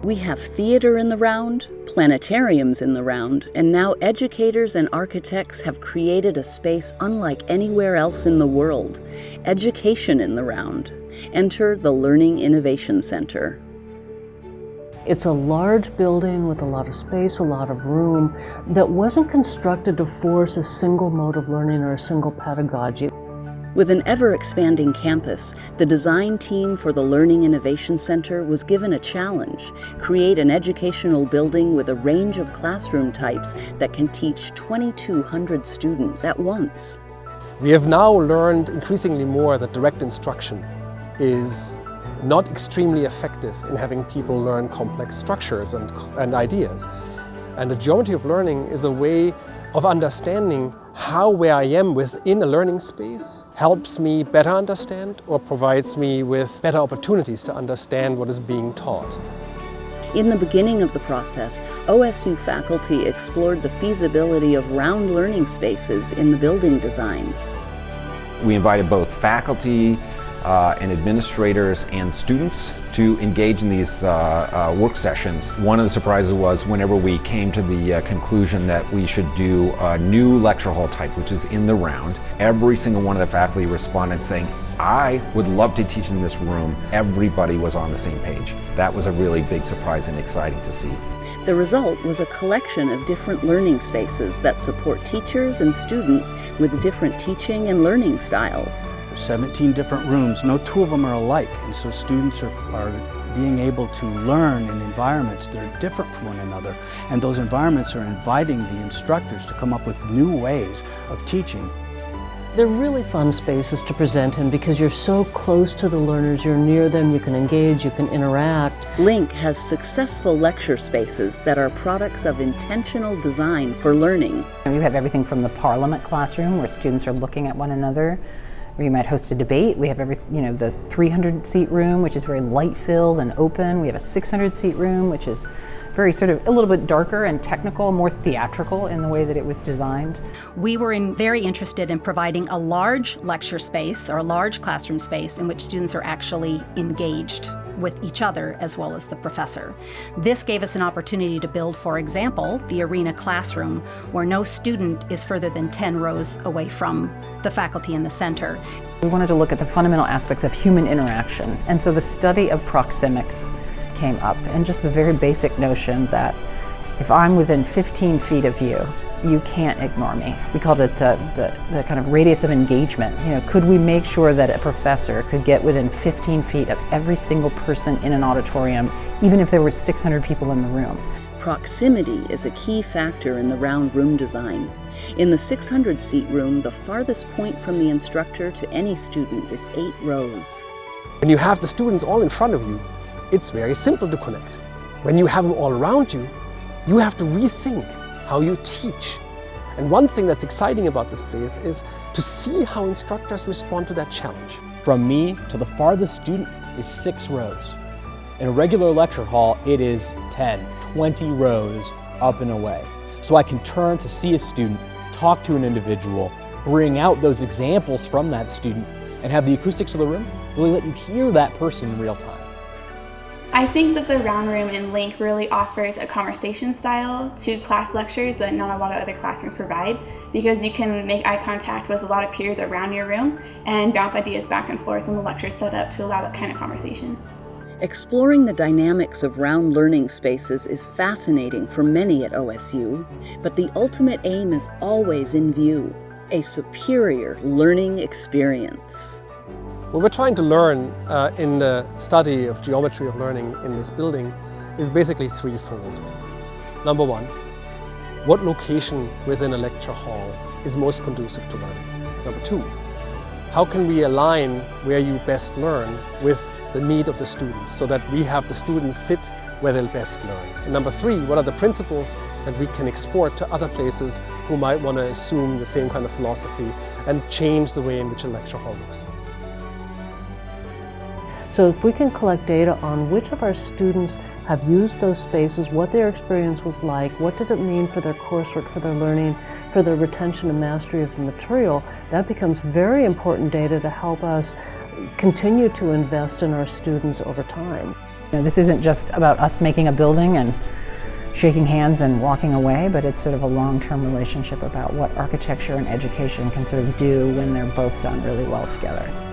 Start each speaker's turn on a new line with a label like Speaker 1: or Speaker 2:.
Speaker 1: We have theater in the round, planetariums in the round, and now educators and architects have created a space unlike anywhere else in the world. Education in the round. Enter the Learning Innovation Center.
Speaker 2: It's a large building with a lot of space, a lot of room, that wasn't constructed to force a single mode of learning or a single pedagogy.
Speaker 1: With an ever-expanding campus, the design team for the Learning Innovation Center was given a challenge: create an educational building with a range of classroom types that can teach 2,200 students at once.
Speaker 3: We have now learned increasingly more that direct instruction is not extremely effective in having people learn complex structures and ideas. And the geometry of learning is a way of understanding how where I am within a learning space helps me better understand or provides me with better opportunities to understand what is being taught.
Speaker 1: In the beginning of the process, OSU faculty explored the feasibility of round learning spaces in the building design.
Speaker 4: We invited both faculty and administrators and students to engage in these work sessions. One of the surprises was whenever we came to the conclusion that we should do a new lecture hall type, which is in the round, every single one of the faculty responded saying, "I would love to teach in this room." Everybody was on the same page. That was a really big surprise and exciting to see.
Speaker 1: The result was a collection of different learning spaces that support teachers and students with different teaching and learning styles.
Speaker 5: There's 17 different rooms, no two of them are alike, and so students are being able to learn in environments that are different from one another, and those environments are inviting the instructors to come up with new ways of teaching.
Speaker 2: They're really fun spaces to present in because you're so close to the learners, you're near them, you can engage, you can interact.
Speaker 1: LINC has successful lecture spaces that are products of intentional design for learning.
Speaker 6: We have everything from the Parliament classroom, where students are looking at one another. We might host a debate. We have the 300-seat room, which is very light-filled and open. We have a 600-seat room, which is very sort of a little bit darker and technical, more theatrical in the way that it was designed.
Speaker 7: We were very interested in providing a large lecture space or a large classroom space in which students are actually engaged with each other as well as the professor. This gave us an opportunity to build, for example, the arena classroom, where no student is further than 10 rows away from the faculty in the center.
Speaker 6: We wanted to look at the fundamental aspects of human interaction, and so the study of proxemics came up, and just the very basic notion that if I'm within 15 feet of you, you can't ignore me. We called it the kind of radius of engagement. Could we make sure that a professor could get within 15 feet of every single person in an auditorium, even if there were 600 people in the room?
Speaker 1: Proximity is a key factor in the round room design. In the 600-seat room, the farthest point from the instructor to any student is 8 rows.
Speaker 3: When you have the students all in front of you, it's very simple to connect. When you have them all around you, you have to rethink how you teach. And one thing that's exciting about this place is to see how instructors respond to that challenge.
Speaker 8: From me to the farthest student is 6 rows. In a regular lecture hall, it is 10, 20 rows up and away. So I can turn to see a student, talk to an individual, bring out those examples from that student, and have the acoustics of the room really let you hear that person in real time.
Speaker 9: I think that the round room in LINC really offers a conversation style to class lectures that not a lot of other classrooms provide, because you can make eye contact with a lot of peers around your room and bounce ideas back and forth, and the lecture's set up to allow that kind of conversation.
Speaker 1: Exploring the dynamics of round learning spaces is fascinating for many at OSU, but the ultimate aim is always in view: a superior learning experience.
Speaker 3: What we're trying to learn in the study of geometry of learning in this building is basically threefold. Number one, what location within a lecture hall is most conducive to learning? Number two, how can we align where you best learn with the need of the student so that we have the students sit where they'll best learn? And number three, what are the principles that we can export to other places who might want to assume the same kind of philosophy and change the way in which a lecture hall looks?
Speaker 2: So if we can collect data on which of our students have used those spaces, what their experience was like, what did it mean for their coursework, for their learning, for their retention and mastery of the material, that becomes very important data to help us continue to invest in our students over time.
Speaker 6: This isn't just about us making a building and shaking hands and walking away, but it's sort of a long-term relationship about what architecture and education can sort of do when they're both done really well together.